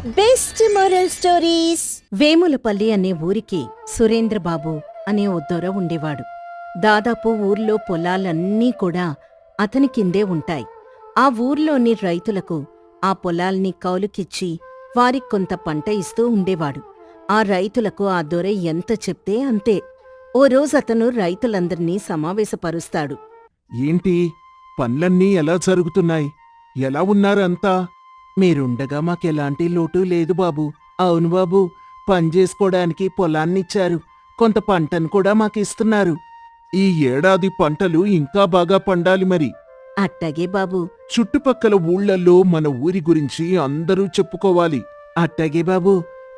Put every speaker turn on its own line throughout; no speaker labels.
Best moral stories. Vemulapalli అనే ఊరికి సురేంద్రబాబు అనే ఓ దొర ఉండేవాడు. దాదాపు ఊర్లో పొలాలన్నీ కూడా అతని కిందే ఉంటాయి. ఆ ఊర్లోని రైతులకు ఆ పొలాల్ని కౌలుకిచ్చి వారికి కొంత పంట ఇస్తూ ఉండేవాడు. ఆ రైతులకు ఆ దొర ఎంత చెప్తే అంతే. ఓ రోజు అతను రైతులందర్నీ సమావేశపరుస్తాడు.
ఏంటి పనులన్నీ ఎలా జరుగుతున్నాయి? ఎలా ఉన్నారు అంతా? మీరుండగా మాకెలాంటి లోటు లేదు బాబూ. అవును బాబూ, పనిచేసుకోవడానికి పొలాన్నిచ్చారు, కొంత పంటను కూడా మాకిస్తున్నారు. ఈ ఏడాది పంటలు ఇంకా బాగా పండాలి మరి.
అట్టాగే బాబూ.
చుట్టుపక్కల ఊళ్ళల్లో మన ఊరి గురించి అందరూ చెప్పుకోవాలి. అట్టాగే బాబూ,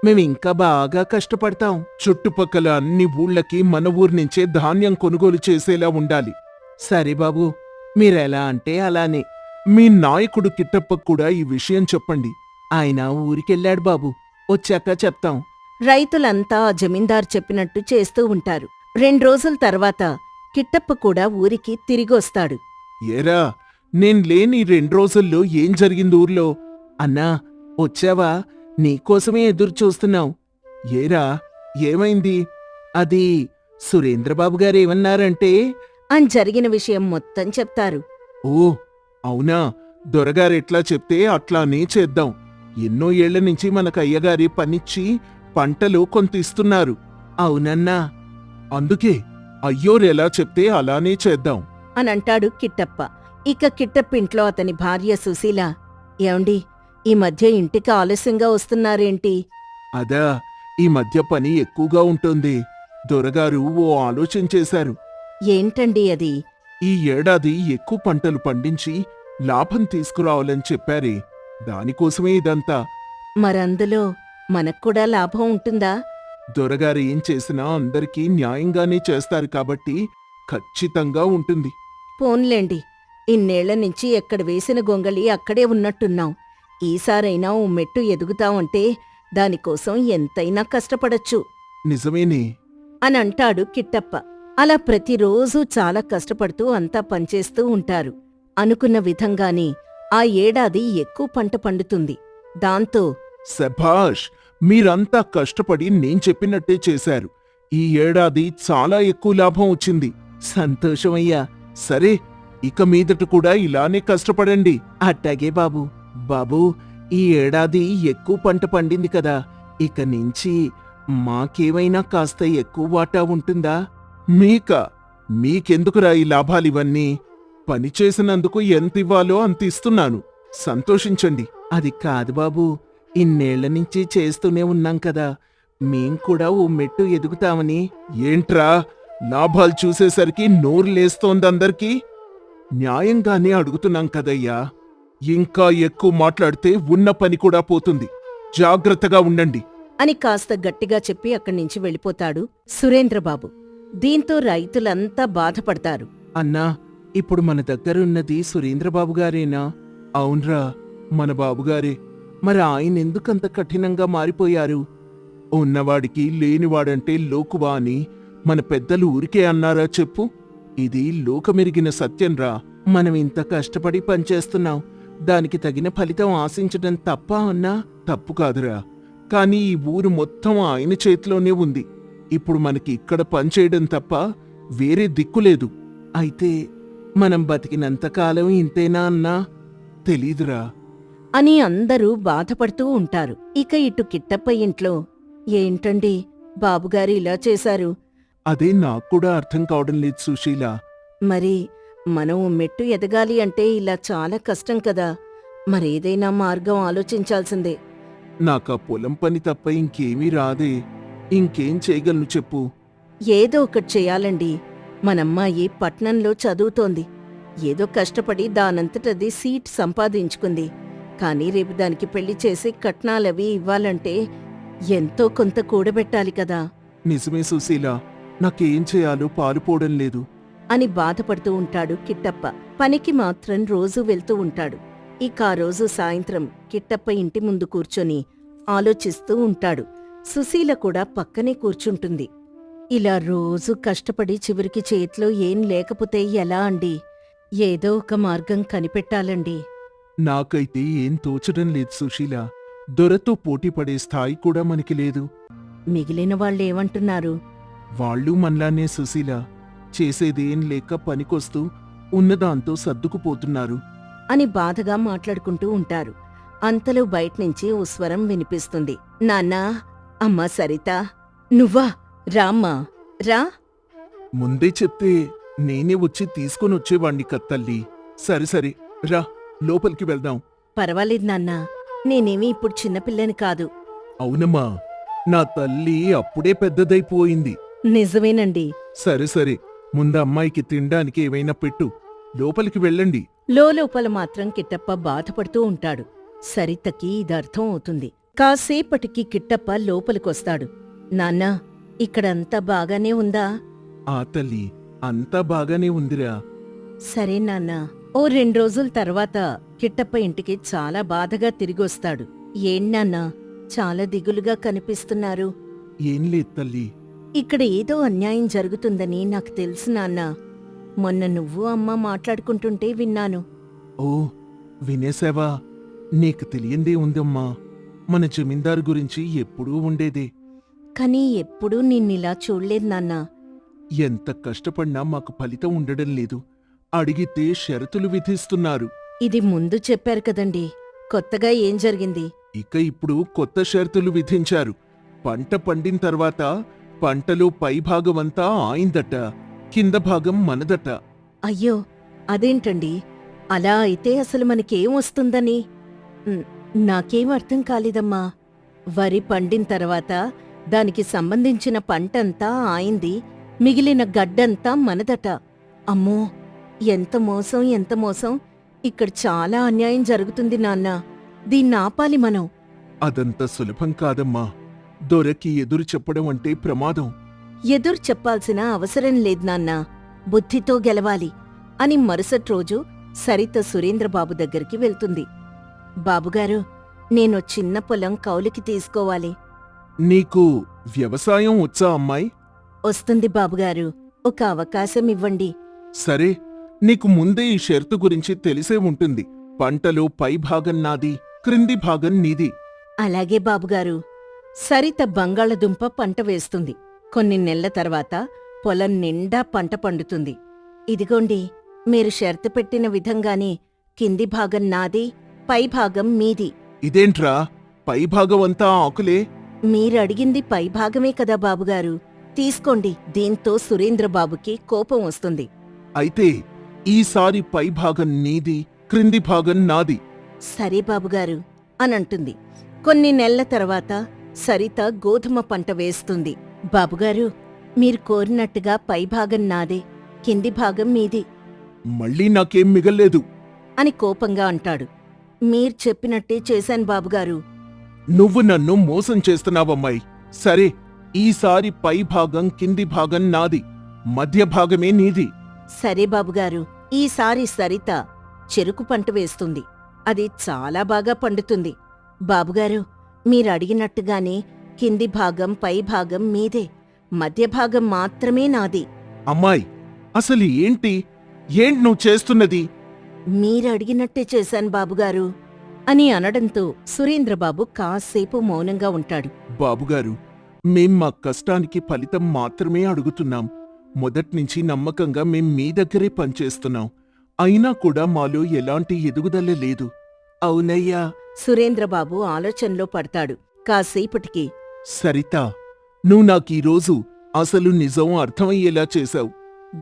మేమింకా బాగా కష్టపడతాం. చుట్టుపక్కల అన్ని ఊళ్ళకి మన ఊరి నుంచే ధాన్యం కొనుగోలు చేసేలా ఉండాలి. సరే బాబూ, మీరెలా అంటే అలానే. మీ నాయకుడు కిట్టప్పకు కూడా ఈ విషయం చెప్పండి. ఆయన ఊరికెళ్ళాడు బాబూ, వచ్చాక చెప్తాం.
రైతులంతా ఆ జమీందారు చెప్పినట్టు చేస్తూ ఉంటారు. 2 రోజుల తర్వాత కిట్టప్ప కూడా ఊరికి తిరిగొస్తాడు.
ఏరా, నేను లేని 2 రోజుల్లో ఏం జరిగింది ఊర్లో? అన్నా, వచ్చావా? నీకోసమే ఎదురు చూస్తున్నాం. ఏరా, ఏమైంది? అది సురేంద్రబాబు గారేమన్నారంటే...
అని జరిగిన విషయం మొత్తం చెప్తారు.
ఓ అవునా? దొరగారెట్లా చెప్తే అట్లానే చేద్దాం. ఎన్నో ఏళ్ల నుంచి మనకయ్యగారి పనిచ్చి పంటలు కొంత ఇస్తున్నారు. అవునన్నా. అందుకే అయ్యోరెలా చెప్తే అలానే చేద్దాం
అనంటాడు కిట్టప్ప. ఇక కిట్టప్పింట్లో అతని భార్య సుశీల, ఏవండి, ఈ మధ్య ఇంటికి ఆలస్యంగా వస్తున్నారేంటి?
అదా, ఈ మధ్య పని ఎక్కువగా ఉంటుంది. దొరగారు ఓ ఆలోచన చేశారు.
ఏంటండి అది?
ఈ ఏడాది ఎక్కువ పంటలు పండించి లాభం తీసుకురావాలని చెప్పారే, దానికోసమే ఇదంతా.
మరందులో మనక్కూడా లాభం ఉంటుందా?
దొరగారు ఏం చేసినా అందరికీ న్యాయంగానే చేస్తారు కాబట్టి ఖచ్చితంగా ఉంటుంది.
పోన్లేండి, ఇన్నేళ్ల నుంచి ఎక్కడ వేసిన గొంగళి అక్కడే ఉన్నట్టున్నాం. ఈసారైనా ఓ మెట్టు ఎదుగుతామంటే దానికోసం ఎంతైనా కష్టపడచ్చు
నిజమేనే
అనంటాడు కిట్టప్ప. అలా ప్రతిరోజూ చాలా కష్టపడుతూ అంతా పనిచేస్తూ ఉంటారు. అనుకున్న విధంగానే ఆ ఏడాది ఎక్కువ పంట పండుతుంది. దాంతో
శభాష్, మీరంతా కష్టపడి నేను చెప్పినట్టే చేశారు. ఈ ఏడాది చాలా ఎక్కువ లాభం వచ్చింది. సంతోషమయ్యా. సరే, ఇక మీదట కూడా ఇలానే కష్టపడండి. అట్టాగే బాబూ. బాబూ, ఈ ఏడాది ఎక్కువ పంట పండింది కదా, ఇక నుంచి మాకేమైనా కాస్త ఎక్కువ వాటా ఉంటుందా? మీకెందుకురా ఈ లాభాలివన్నీ? పనిచేసినందుకు ఎంతివ్వాలో అంత ఇస్తున్నాను, సంతోషించండి. అది కాదు బాబూ, ఇన్నేళ్ల నుంచి చేస్తూనే ఉన్నాం కదా, మేం కూడా ఓ మెట్టు ఎదుగుతామని. ఏంట్రా, లాభాలు చూసేసరికి నోరు లేస్తోందందరికీ? న్యాయంగానే అడుగుతున్నాం కదయ్యా. ఇంకా ఎక్కువ మాట్లాడితే ఉన్న పని కూడా పోతుంది. జాగ్రత్తగా ఉండండి
అని కాస్త గట్టిగా చెప్పి అక్కడ్నించి వెళ్ళిపోతాడు సురేంద్రబాబు. దీంతో రైతులంతా బాధపడతారు.
అన్నా, ఇప్పుడు మన దగ్గరున్నది సురేంద్రబాబు గారేనా? అవునరా, మన బాబుగారే. మరి ఆయనెందుకంత కఠినంగా మారిపోయారు? ఉన్నవాడికి లేనివాడంటే లోకువా అని మన పెద్దలు ఊరికే అన్నారా చెప్పు? ఇది లోకమెరిగిన సత్యంరా. మనం ఇంత కష్టపడి పనిచేస్తున్నాం, దానికి తగిన ఫలితం ఆశించడం తప్ప అన్నా? తప్పు కాదురా, కాని ఈ ఊరు మొత్తం ఆయన చేతిలోనే ఉంది. ఇప్పుడు మనకి ఇక్కడ పనిచేయడం తప్ప వేరే దిక్కులేదు. అయితే మనం బతికినంతకాలం ఇంతేనా అన్నా? తెలీదురా
అని అందరూ బాధపడుతూ ఉంటారు. ఇక ఇటు కిట్టప్ప ఇంట్లో, ఏంటండి బాబుగారు ఇలా చేశారు?
అదే నాక్కూడా అర్థం కావడం లేదు సుశీల.
మరి మనం ఓ మెట్టు ఎదగాలి అంటే ఇలా చాలా కష్టం కదా, మరేదైనా మార్గం ఆలోచించాల్సిందే.
నాకా పొలం పని తప్ప ఇంకేమీ రాదే. ఇంకేం చేయగలను చెప్పు?
ఏదో ఒకటి చెయ్యాలండి. మనమ్మాయి పట్నంలో చదువుతోంది. ఏదో కష్టపడి దానంతటది సీట్ సంపాదించుకుంది. కానీ రేపు దానికి పెళ్లి చేసి కట్నాలవి ఇవ్వాలంటే ఎంతో కొంత కూడబెట్టాలి కదా
నిజమే సుశీల, నాకేం చేయాలో పాలుపోవడం లేదు
అని బాధపడుతూ ఉంటాడు కిట్టప్ప. పనికి మాత్రం రోజూ వెళ్తూ ఉంటాడు. ఇక ఆ రోజు సాయంత్రం కిట్టప్ప ఇంటి ముందు కూర్చొని ఆలోచిస్తూ ఉంటాడు. సుశీల కూడా పక్కనే కూర్చుంటుంది. ఇలా రోజూ కష్టపడి చివరికి చేతిలో ఏం లేకపోతే ఎలా అండి? ఏదో ఒక మార్గం కనిపెట్టాలండి.
నాకైతే ఏం తోచడం లేదు సుశీల. దొరతో పోటీపడే స్థాయి కూడా మనకి లేదు.
మిగిలిన వాళ్ళేమంటున్నారు?
వాళ్ళు మనలానే సుశీల, చేసేదేం లేక పనికొస్తూ ఉన్నదాంతో సర్దుకుపోతున్నారు.
అని బాధగా మాట్లాడుకుంటూ ఉంటారు. అంతలో బయట్నుంచి ఓ స్వరం వినిపిస్తుంది. నాన్నా, అమ్మా సరిత, నువ్వా? రామ్మా, రా.
ముందే చెప్తే నేనే వచ్చి తీసుకొనొచ్చేవాణ్ణి కత్తల్లి. సరే సరే, రా, లోపలికి వెళ్దాం.
పర్వాలేదు నాన్నా, నేనేమీ ఇప్పుడు చిన్నపిల్లని కాదు.
అవునమ్మా, నా తల్లి అప్పుడే పెద్దదైపోయింది.
నిజమేనండి.
సరే సరే, ముందు అమ్మాయికి తినడానికి ఏవైనా పెట్టు. లోపలికి వెళ్ళండి.
లోలోపల మాత్రం కిట్టప్ప బాధపడుతూ ఉంటాడు. సరితకి ఇదర్థం అవుతుంది. కాసేపటికి కిట్టప్ప లోపలికొస్తాడు. నాన్నా, ఇక్కడంతా బాగానే ఉందా?
ఆ తల్లి, అంతా బాగానే ఉందిరా.
సరే నాన్నా. ఓ 2 రోజుల తర్వాత కిట్టప్ప ఇంటికి చాలా బాధగా తిరిగొస్తాడు. ఏంటన్నా, చాలా దిగులుగా కనిపిస్తున్నారు?
ఏం లేదు తల్లి.
ఇక్కడ ఏదో అన్యాయం జరుగుతుందని నాకు తెలుసు నాన్నా. మొన్న నువ్వు అమ్మ మాట్లాడుకుంటుంటే విన్నాను.
ఓ, వినేశావా? నీకు తెలియందే ఉందమ్మా. మన జమీందారు గురించి ఎప్పుడూ ఉండేదే.
కానీ ఎప్పుడూ నిన్నిలా చూడలేదు నాన్నా.
ఎంత కష్టపడినా మాకు ఫలితం ఉండడం లేదు. అడిగితే షరతులు విధిస్తున్నారు.
ఇది ముందు చెప్పారు కదండి. కొత్తగా ఏం జరిగింది?
ఇక ఇప్పుడు కొత్త షరతులు విధించారు. పంట పండిన తర్వాత పంటలో పైభాగమంతా ఆయిందట, కింద భాగం మనదట.
అయ్యో, అదేంటండి? అలా అయితే అసలు మనకేం వస్తుందని? నాకేం అర్థం కాలేదమ్మా. వరి పండిన తర్వాత దానికి సంబంధించిన పంటంతా ఆయింది, మిగిలిన గడ్డంతా మనదట. అమ్మో, ఎంత మోసం, ఎంత మోసం! ఇక్కడ చాలా అన్యాయం జరుగుతుంది నాన్నా. దీన్నాపాలి మనం.
అదంత సులభం కాదమ్మా. దొరకి ఎదురు చెప్పడం అంటే ప్రమాదం.
ఎదురు చెప్పాల్సిన అవసరం లేదు నాన్నా. బుద్ధితో గెలవాలి అని మరుసటి రోజు సరిత సురేంద్రబాబు దగ్గరికి వెళ్తుంది. బాబుగారు, నేను చిన్న పొలం కౌలుకి తీసుకోవాలి.
నీకు వ్యవసాయం వచ్చా అమ్మాయి?
వస్తుంది బాబుగారు. ఒక అవకాశం ఇవ్వండి.
సరే, నీకు ముందే ఈ షరతు గురించి తెలిసే ఉంటుంది. పంటలో పైభాగం నాది, క్రింది భాగం నీది.
అలాగే బాబుగారు. సరిత బంగాళదుంప పంట వేస్తుంది. కొన్ని నెలల తర్వాత పొలం నిండా పంట పండుతుంది. ఇదిగోండి, మీరు షరతు పెట్టిన విధంగానే కింది భాగం నాది, పైభాగం మీది.
ఇదేంట్రా, పైభాగమంతా ఆకులే?
మీరడిగింది పైభాగమే కదా బాబుగారు. తీసుకోండి. దీంతో సురేంద్రబాబుకి కోపం వస్తుంది.
అయితే ఈసారి పైభాగం నీది, క్రింది భాగం నాది.
సరే బాబుగారు అనంటుంది. కొన్ని నెలల తర్వాత సరిత గోధుమ పంట వేస్తుంది. బాబుగారు, మీరు కోరినట్టుగా పైభాగం నాదే, కింది భాగం మీది
మళ్ళీ నాకేం మిగల్లేదు
అని కోపంగా అంటాడు. మీరు చెప్పినట్టే చేశాను బాబుగారు.
నువ్వు నన్ను మోసం చేస్తున్నావమ్మాయి. సరే, ఈసారి పైభాగం కింది భాగం నాది, మధ్య భాగమే నీది.
సరే బాబుగారు. ఈసారి సరిత చెరుకు పంట వేస్తుంది. అది చాలా బాగా పండుతుంది. బాబుగారు, మీరడిగినట్టుగానే కింది భాగం పై భాగం మీదే, మధ్య భాగం మాత్రమే నాది.
అమ్మాయి, అసలు ఏంటి నువ్వు చేస్తున్నది?
మీరడిగినట్టే చేశాను బాబుగారు అని అనడంతో సురేంద్రబాబు కాసేపు మౌనంగా ఉంటాడు.
బాబుగారు, మేం మా కష్టానికి ఫలితం మాత్రమే అడుగుతున్నాం. మొదట్నుంచి నమ్మకంగా మేం మీ దగ్గరే పనిచేస్తున్నాం. అయినా కూడా మాలో ఎలాంటి ఎదుగుదల లేదు. అవునయ్యా.
సురేంద్రబాబు ఆలోచనలో పడతాడు. కాసేపటికి,
సరిత, నువ్వు నాకీరోజు అసలు నిజం అర్థమయ్యేలా చేశావు.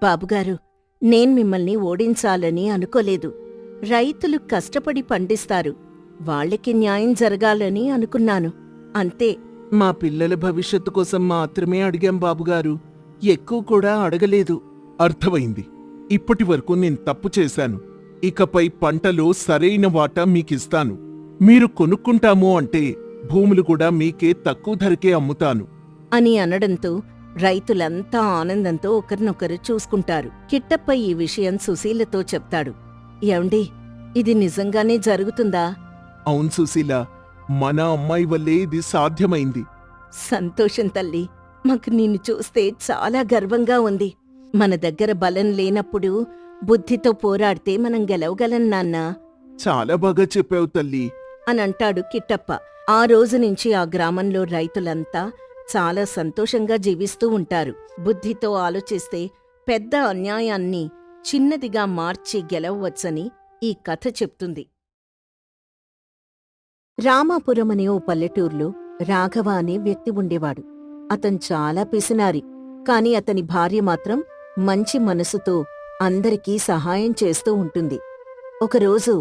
బాబుగారు, నేను మిమ్మల్ని ఓడించాలని అనుకోలేదు. రైతులు కష్టపడి పండిస్తారు. వాళ్ళకి న్యాయం జరగాలని అనుకున్నాను. అంతే.
మా పిల్లల భవిష్యత్తు కోసం మాత్రమే అడిగాం బాబుగారు. ఎక్కువ కూడా అడగలేదు. అర్థమైంది. ఇప్పటి వరకు నేను తప్పు చేశాను. ఇకపై పంటలో సరైన వాటా మీకిస్తాను. మీరు కొనుక్కుంటాము అంటే భూములు కూడా మీకే తక్కువ ధరకే అమ్ముతాను
అని అనడంతో రైతులంతా ఆనందంతో ఒకరినొకరు చూసుకుంటారు. కిట్టప్ప ఈ విషయం సుశీలతో చెప్తాడు. ఏమండి, ఇది నిజంగానే జరుగుతుందా?
అవును సుశీల, మన అమ్మాయి వల్లే ఇది సాధ్యమైంది.
సంతోషం తల్లి. మాకు నిన్ను చూస్తే చాలా గర్వంగా ఉంది. మన దగ్గర బలం లేనప్పుడు బుద్ధితో పోరాడితే మనం గెలవగలం నాన్నా.
చాలా బాగా చెప్పావు తల్లి.
అనంటాడు కిట్టప్ప. ఆ రోజు నుంచి ఆ గ్రామంలో రైతులంతా చాలా సంతోషంగా జీవిస్తూ ఉంటారు. బుద్ధితో ఆలోచిస్తే పెద్ద అన్యాయాన్ని చిన్నదిగా మార్చి గెలవవచ్చని ఈ కథ చెప్తుంది. రామాపురం అనే ఓ పల్లెటూర్లో రాఘవ అనే వ్యక్తి ఉండేవాడు. అతను చాలా పిసినారి, కాని అతని భార్య మాత్రం మంచి మనసుతో అందరికీ సహాయం చేస్తూ ఉంటుంది. ఒకరోజు,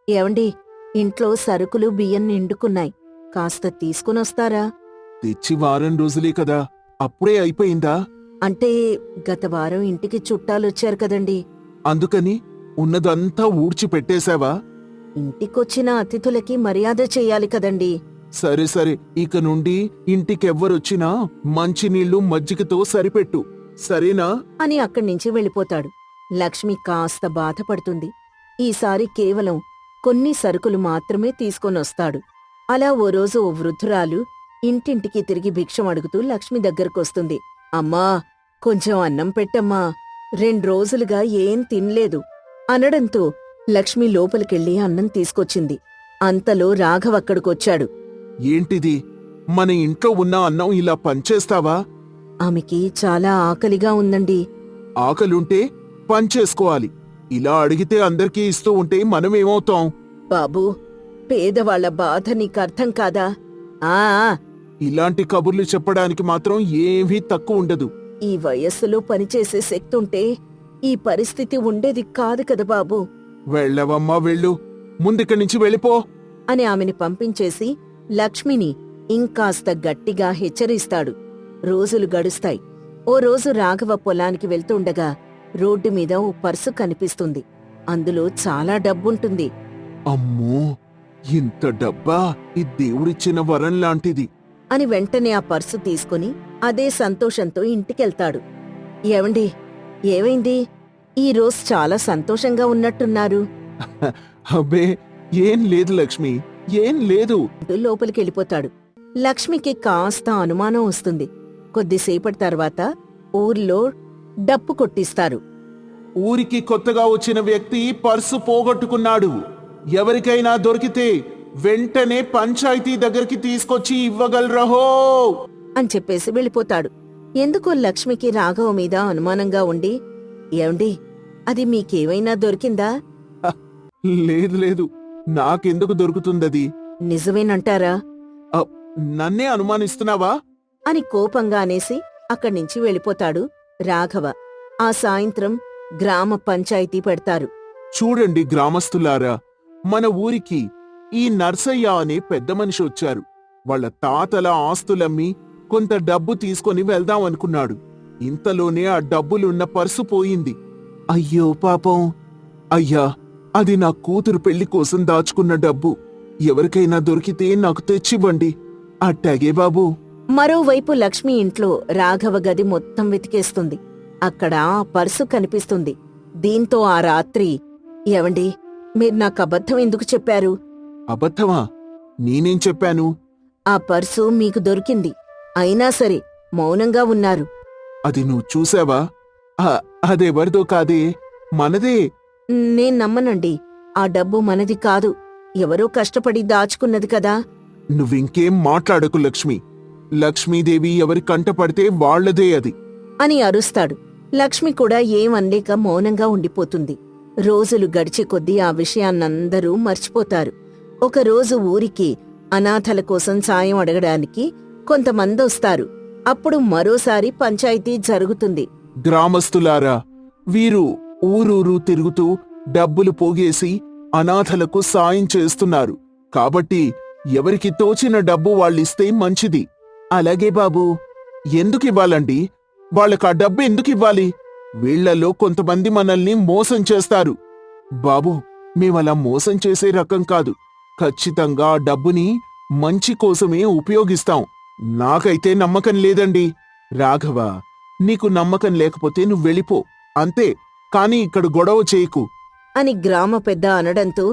ఏవండి, ఇంట్లో సరుకులు బియ్యం నిండుకున్నాయి, కాస్త తీసుకునొస్తారా?
తెచ్చి వారం రోజులే కదా, అప్పుడే అయిపోయిందా?
అంటే గత వారం ఇంటికి చుట్టాలొచ్చారు కదండి.
అందుకని ఉన్నదంతా ఊడ్చి పెట్టేశావా?
ఇంటికొచ్చిన అతిథులకి మర్యాద చెయ్యాలి కదండి.
సరే సరే, ఇక నుండి ఇంటికెవ్వరొచ్చినా మంచినీళ్లు మజ్జిగతో సరిపెట్టు, సరేనా?
అని అక్కడ్నించి వెళ్ళిపోతాడు. లక్ష్మి కాస్త బాధపడుతుంది. ఈసారి కేవలం కొన్ని సరుకులు మాత్రమే తీసుకొనొస్తాడు. అలా ఓ రోజు ఓ వృద్ధురాలు ఇంటింటికి తిరిగి భిక్షం అడుగుతూ లక్ష్మి దగ్గరకొస్తుంది. అమ్మా, కొంచెం అన్నం పెట్టమ్మా, 2 రోజులుగా ఏం తిన్లేదు అనడంతో లక్ష్మి లోపలికెళ్ళి అన్నం తీసుకొచ్చింది. అంతలో రాఘవక్కడికొచ్చాడు.
ఏంటిది, మన ఇంట్లో ఉన్న అన్నం ఇలా పంచేస్తావా?
ఆమెకి చాలా ఆకలిగా ఉందండి.
ఆకలుంటే పంచేసుకోవాలి. ఇలా అడిగితే అందరికీ ఇస్తూ ఉంటే మనమేమవుతాం?
బాబూ, పేదవాళ్ల బాధ నీకర్థం కాదా? ఆ
ఇలాంటి కబుర్లు చెప్పడానికి మాత్రం ఏమీ తక్కువ ఉండదు.
ఈ వయస్సులో పనిచేసే శక్తుంటే ఈ పరిస్థితి ఉండేది కాదు కదా బాబూ
వెళ్ళవమ్మా వెళ్ళు, ముందిక్కడి నుంచి వెళ్ళిపో
అని ఆమెని పంపించేసి లక్ష్మిని ఇంకాస్త గట్టిగా హెచ్చరిస్తాడు. రోజులు గడుస్తాయి. ఓ రోజు రాఘవ పొలానికి వెళ్తుండగా రోడ్డు మీద ఓ పర్సు కనిపిస్తుంది. అందులో చాలా డబ్బుంటుంది.
అమ్మో, ఇంత డబ్బా! ఈ దేవుడిచ్చిన వరం లాంటిది
అని వెంటనే ఆ పర్సు తీసుకుని అదే సంతోషంతో ఇంటికెళ్తాడు. ఏవండి, ఏమైంది? ఈ రోజు చాలా సంతోషంగా ఉన్నట్టున్నారు
అబ్బే, ఏం లేదు లక్ష్మి, ఏం లేదు.
అంటూ లోపలికెళ్ళిపోతాడు. లక్ష్మికి కాస్త అనుమానం వస్తుంది. కొద్దిసేపటి తర్వాత ఊర్లో డప్పు కొట్టిస్తారు.
ఊరికి కొత్తగా వచ్చిన వ్యక్తి పర్సు పోగొట్టుకున్నాడు. ఎవరికైనా దొరికితే వెంటనే పంచాయతీ దగ్గరికి తీసుకొచ్చి ఇవ్వగలరహో
అని చెప్పేసి వెళ్ళిపోతాడు. ఎందుకో లక్ష్మికి రాఘవ మీద అనుమానంగా ఉండి, ఏవండి, అది మీకేమైనా దొరికిందా?
లేదు లేదు, నాకెందుకు దొరుకుతుందది?
నిజమేనంటారా?
నన్నే అనుమానిస్తున్నావా?
అని కోపంగా అనేసి అక్కడ్నించి వెళ్ళిపోతాడు రాఘవ. ఆ సాయంత్రం గ్రామ పంచాయతీ పెడతారు.
చూడండి గ్రామస్తులారా, మన ఊరికి ఈ నర్సయ్య అనే పెద్ద మనిషి వచ్చారు. వాళ్ళ తాతల ఆస్తులమ్మి కొంత డబ్బు తీసుకొని వెళ్దామనుకున్నాడు. ఇంతలోనే ఆ డబ్బులున్న పర్సు పోయింది. అయ్యో పాపం! అయ్యా, అది నా కూతురు పెళ్లి కోసం దాచుకున్న డబ్బు. ఎవరికైనా దొరికితే నాకు తెచ్చివ్వండి. అట్టాగే బాబూ.
మరోవైపు లక్ష్మి ఇంట్లో రాఘవ గది మొత్తం వెతికేస్తుంది. అక్కడ ఆ పర్సు కనిపిస్తుంది. దీంతో ఆ రాత్రి, ఏవండి, మీరు నాకు అబద్ధం ఎందుకు చెప్పారు?
అబద్ధమా? నేనేం చెప్పాను?
ఆ పర్సు మీకు దొరికింది, అయినా సరే మౌనంగా ఉన్నారు.
అది నువ్వు చూసావా? అదెవరిదో కాదే, మనదే.
నేను నమ్మనండి. ఆ డబ్బు మనది కాదు, ఎవరో కష్టపడి దాచుకున్నది కదా.
నువ్వింకేం మాట్లాడకు లక్ష్మి. లక్ష్మీదేవి ఎవరి కంటపడితే వాళ్లదే అది
అని అరుస్తాడు. లక్ష్మి కూడా ఏమనలేక మౌనంగా ఉండిపోతుంది. రోజులు గడిచే కొద్దీ ఆ విషయాన్నందరూ మర్చిపోతారు. ఒకరోజు ఊరికి అనాథల కోసం సాయం అడగడానికి కొంతమందొస్తారు. అప్పుడు మరోసారి పంచాయతీ జరుగుతుంది.
గ్రామస్తులారా, వీరు ఊరూరు తిరుగుతూ డబ్బులు పోగేసి అనాథలకు సాయం చేస్తున్నారు. కాబట్టి ఎవరికి తోచిన డబ్బు వాళ్ళిస్తే మంచిది. అలాగే బాబూ. ఎందుకివ్వాలండి? వాళ్ళకా డబ్బు ఎందుకివ్వాలి? వీళ్లలో కొంతమంది మనల్ని మోసం చేస్తారు. బాబూ, మేమలా మోసం చేసే రకం కాదు. ఖచ్చితంగా ఆ డబ్బుని మంచి కోసమే ఉపయోగిస్తాం. నాకైతే నమ్మకం లేదండి. రాఘవ, నీకు నమ్మకం లేకపోతే నువ్వెళ్ళిపో, అంతే. కాని ఇక్కడ గొడవ చేయకు
అని గ్రామ పెద్ద అనడంతో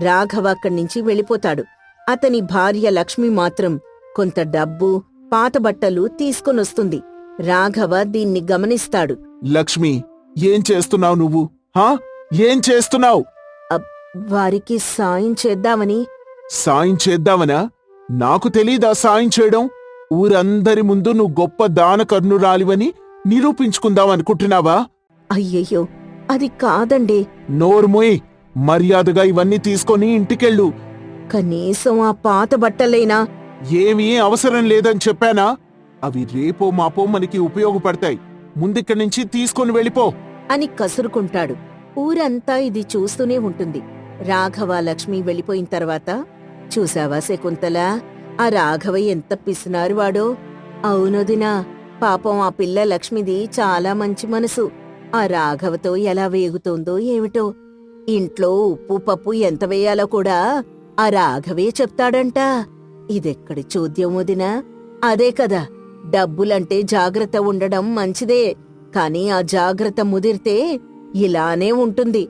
రాఘవ అక్కడ్నించి వెళ్ళిపోతాడు. అతని భార్య లక్ష్మి మాత్రం కొంత డబ్బు, పాత బట్టలు తీసుకొనొస్తుంది. రాఘవ దీన్ని గమనిస్తాడు.
లక్ష్మి, ఏం చేస్తున్నావు నువ్వు? ఏం చేస్తున్నావు?
వారికి సాయం చేద్దామని
సాయం చేద్దామనా? నాకు తెలీదా సాయం చేయడం? ఊరందరి ముందు నువ్వు గొప్ప దానకర్ణురాలివని నిరూపించుకుందామనుకుంటున్నావా?
అయ్యయ్యో, అది కాదండి.
నోరుమోయ్, మర్యాదగా ఇవన్నీ తీసుకొని ఇంటికెళ్ళు.
కనీసం ఆ పాత బట్టలైనా.
ఏమీ అవసరం లేదని చెప్పానా? అవి రేపో మాపో మనకి ఉపయోగపడతాయి. ముందిక్కడి నుంచి తీసుకొని వెళ్ళిపో
అని కసురుకుంటాడు. ఊరంతా ఇది చూస్తూనే ఉంటుంది. రాఘవ, లక్ష్మి వెళ్ళిపోయిన తర్వాత, చూసావా శకుంతల, ఆ రాఘవ ఎంత పిసినారు వాడో. అవునొదినా, పాపం ఆ పిల్ల లక్ష్మిది చాలా మంచి మనసు. ఆ రాఘవతో ఎలా వేగుతోందో ఏమిటో. ఇంట్లో ఉప్పు పప్పు ఎంత వేయాలో కూడా ఆ రాఘవే చెప్తాడంట. ఇదెక్కడి చూద్యం వదినా? అదే కదా, డబ్బులంటే జాగ్రత్త ఉండడం మంచిదే, కాని ఆ జాగ్రత్త ముదిరితే ఇలానే ఉంటుంది.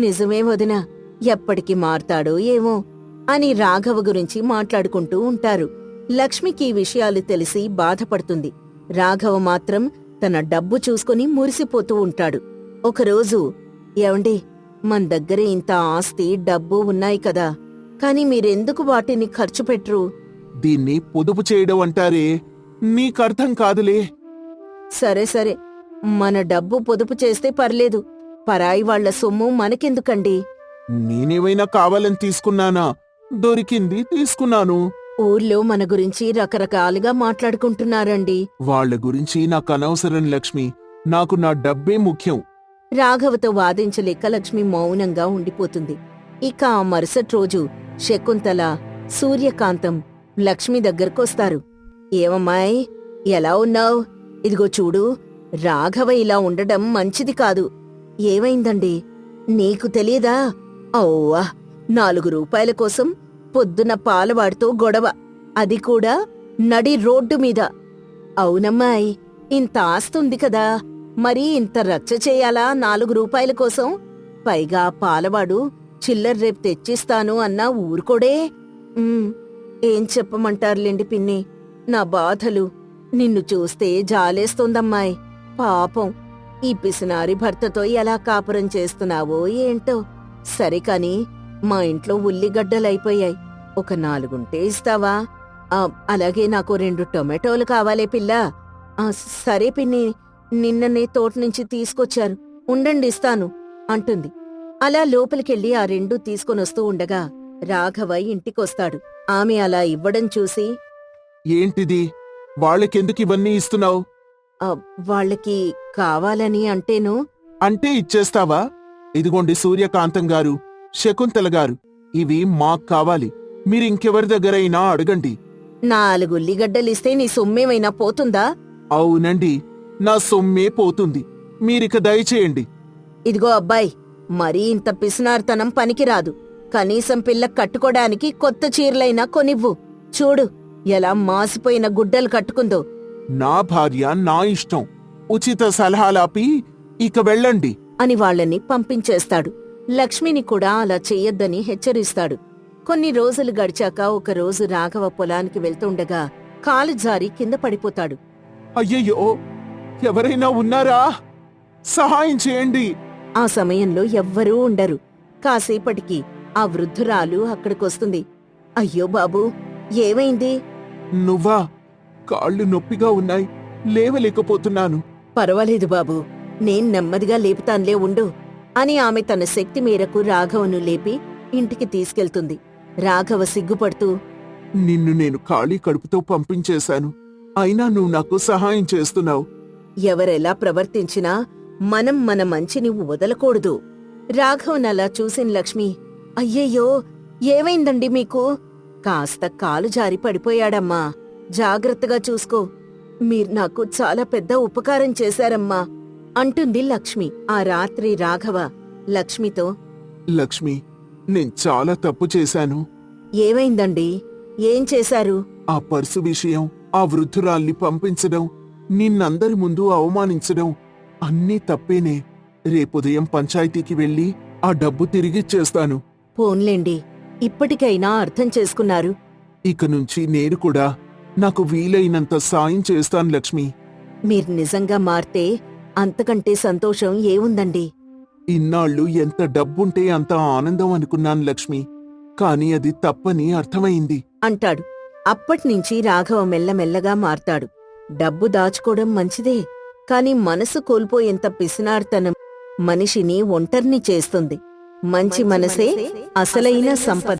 నిజమే వదినా, ఎప్పటికి మారతాడో ఏమో అని రాఘవ గురించి మాట్లాడుకుంటూ ఉంటారు. లక్ష్మికి ఈ విషయాలు తెలిసి బాధపడుతుంది. రాఘవ మాత్రం తన డబ్బు చూసుకుని మురిసిపోతూ ఉంటాడు. ఒకరోజు, ఏవండి, మన దగ్గర ఇంత ఆస్తి, డబ్బు ఉన్నాయి కదా, కాని మీరెందుకు వాటిని ఖర్చు పెట్టరు?
దీన్ని పొదుపు చేయడం అంటారే, నీకర్థం కాదులే.
సరే సరే, మన డబ్బు పొదుపు చేస్తే పర్లేదు, పరాయి వాళ్ల సొమ్ము మనకెందుకండి?
నేనేమైనా కావాలని తీసుకున్నానా? దొరికింది తీసుకున్నాను.
ఊర్లో మన గురించి రకరకాలుగా మాట్లాడుకుంటున్నారండి.
వాళ్ళ గురించి నాకు అనవసరం లక్ష్మి, నాకు నా డబ్బే ముఖ్యం.
రాఘవతో వాదించలేక లక్ష్మి మౌనంగా ఉండిపోతుంది. ఇక ఆ మరుసటి రోజు శకుంతల, సూర్యకాంతం లక్ష్మి దగ్గరకొస్తారు. ఏమమ్మాయ్, ఎలా ఉన్నావ్? ఇదిగో చూడు, రాఘవ ఇలా ఉండడం మంచిది కాదు. ఏమైందండి? నీకు తెలియదా? ఔవ్వా, 4 రూపాయల కోసం పొద్దున పాలవాడితో గొడవ, అది కూడా నడి రోడ్డు మీద. అవునమ్మాయ్, ఇంత ఆస్తుంది కదా, మరి ఇంత రచ్చ చేయాలా 4 రూపాయల కోసం? పైగా పాలవాడు చిల్లర రేపు తెచ్చిస్తాను అన్నా ఊరుకోడే. ఏం చెప్పమంటారులేండి పిన్ని, నా బాధలు. నిన్ను చూస్తే జాలేస్తోందమ్మాయ్. పాపం, ఈ పిసినారి భర్తతో ఎలా కాపురం చేస్తున్నావో ఏంటో. సరే కాని, మా ఇంట్లో ఉల్లిగడ్డలైపోయాయి, ఒక 4 ఉంటే ఇస్తావా? అలాగే నాకు 2 టొమాటోలు కావాలే పిల్ల. సరే పిన్ని, నిన్ననే తోటనుంచి తీసుకొచ్చారు, ఉండండి ఇస్తాను అంటుంది. అలా లోపలికెళ్ళి ఆ 2 తీసుకొనొస్తూ ఉండగా రాఘవ ఇంటికొస్తాడు. ఆమె అలా ఇవ్వడం చూసి,
ఏంటిది? వాళ్ళకెందుకు ఇవన్నీ ఇస్తున్నావు?
వాళ్ళకి కావాలని అంటేను.
అంటే ఇచ్చేస్తావా? ఇదిగోండి సూర్యకాంతం గారు, శకుంతల గారు, ఇవి మాకు కావాలి, మీరింకెవరి దగ్గరైనా అడగండి.
4 ఉల్లిగడ్డలిస్తే నీ సొమ్మేమైనా పోతుందా?
అవునండి, నా సొమ్మే పోతుంది, మీరిక దయచేయండి.
ఇదిగో అబ్బాయి, మరీ ఇంత పిసినార్తనం పనికిరాదు. కనీసం పిల్ల కట్టుకోడానికి కొత్త చీరలైనా కొనివ్వు. చూడు ఎలా మాసిపోయిన గుడ్డలు కట్టుకుందో.
నా భార్య నా ఇష్టం, ఉచిత సలహాలాపి ఇక వెళ్ళండి
అని వాళ్ళని పంపించేస్తాడు. లక్ష్మిని కూడా అలా చెయ్యొద్దని హెచ్చరిస్తాడు. కొన్ని రోజులు గడిచాక ఒకరోజు రాఘవ పొలానికి వెళ్తుండగా కాలు జారి కింద పడిపోతాడు.
అయ్యయ్యో, ఎవరైనా ఉన్నారా? సహాయం చేయండి.
ఆ సమయంలో ఎవ్వరూ ఉండరు. కాసేపటికి ఆ వృద్ధురాలు అక్కడికొస్తుంది. అయ్యో బాబూ, ఏమైంది?
నువ్వా? కాళ్ళు నొప్పిగా ఉన్నాయి, లేవలేకపోతున్నాను.
పర్వాలేదు బాబూ, నేను నెమ్మదిగా లేపుతాన్లే, ఉండు అని ఆమె తన శక్తి మేరకు రాఘవను లేపి ఇంటికి తీసుకెళ్తుంది. రాఘవ సిగ్గుపడుతూ,
నిన్ను నేను ఖాళీ కడుపుతో పంపించేశాను, అయినా నువ్వు నాకు సహాయం చేస్తున్నావు.
ఎవరెలా ప్రవర్తించినా మనం మన మంచిని వదలకూడదు. రాఘవనలా చూసిన లక్ష్మి, అయ్యయ్యో, ఏమైందండి మీకు? కాస్త కాలు జారి పడిపోయాడమ్మా, జాగ్రత్తగా చూసుకో. మీరు నాకు చాలా పెద్ద ఉపకారం చేశారమ్మా అంటుంది లక్ష్మి. ఆ రాత్రి రాఘవ లక్ష్మితో,
లక్ష్మి, నేను చాలా తప్పు చేశాను.
ఏమైందండి? ఏం చేశారు?
ఆ పర్సు విషయం, ఆ వృద్ధురాల్ని పంపించడం, నిన్నందరి ముందు అవమానించడం అన్నీ తప్పేనే. రేపుదయం పంచాయతీకి వెళ్ళి ఆ డబ్బు తిరిగిచ్చేస్తాను.
పోన్లేండి, ఇప్పటికైనా అర్థం చేసుకున్నారు.
ఇక నుంచి నేను కూడా నాకు వీలైనంత సాయం చేస్తాను లక్ష్మి.
మీరు నిజంగా మారితే అంతకంటే సంతోషం ఏముందండి?
ఇన్నాళ్ళు ఎంత డబ్బుంటే అంత ఆనందం అనుకున్నాను లక్ష్మి, కాని అది తప్పని అర్థమైంది.
అంటాడు. అప్పట్నుంచి రాఘవ మెల్లమెల్లగా మారతాడు. డబ్బు దాచుకోవడం మంచిదే, కాని మనసు కోల్పోయేంత పిసినార్తనం మనిషిని ఒంటరిని చేస్తుంది. మంచి మనసే అసలైన సంపద.